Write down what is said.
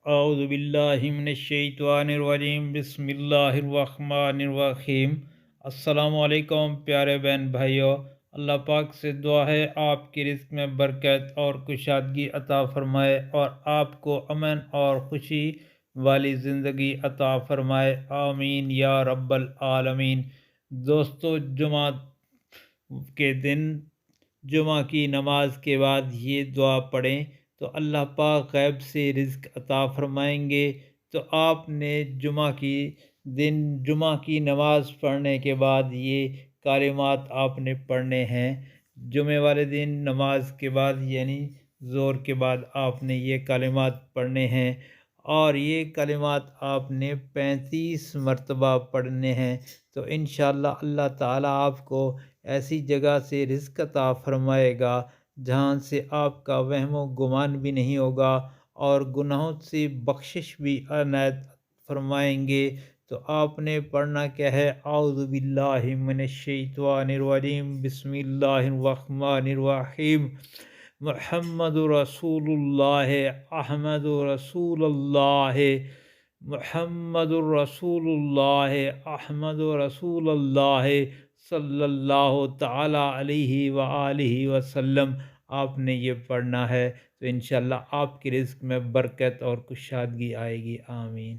اعوذ باللہ من الشیطان الرجیم، بسم اللہ الرحمن الرحیم۔ السلام علیکم پیارے بہن بھائیو، اللہ پاک سے دعا ہے آپ کی رزق میں برکت اور کشادگی عطا فرمائے اور آپ کو امن اور خوشی والی زندگی عطا فرمائے، آمین یا رب العالمین۔ دوستو، جمعہ کے دن جمعہ کی نماز کے بعد یہ دعا پڑھیں تو اللہ پاک غیب سے رزق عطا فرمائیں گے۔ تو آپ نے جمعہ کی نماز پڑھنے کے بعد یہ کلمات آپ نے پڑھنے ہیں۔ جمعہ والے دن نماز کے بعد یعنی ظہر کے بعد آپ نے یہ کلمات پڑھنے ہیں، اور یہ کلمات آپ نے 35 مرتبہ پڑھنے ہیں۔ تو انشاءاللہ اللہ تعالیٰ آپ کو ایسی جگہ سے رزق عطا فرمائے گا جہاں سے آپ کا وہم و گمان بھی نہیں ہوگا، اور گناہوں سے بخشش بھی عنایت فرمائیں گے۔ تو آپ نے پڑھنا کیا ہے؟ اعوذ باللہ من الشیطان الرجیم، بسم اللہ الرحمن الرحیم۔ محمد رسول اللہ، احمد رسول اللہ، محمد رسول اللہ، احمد رسول اللہ، صلی اللہ تعالیٰ علیہ وآلہ وسلم۔ آپ نے یہ پڑھنا ہے تو انشاءاللہ آپ کی رزق میں برکت اور کشادگی آئے گی، آمین۔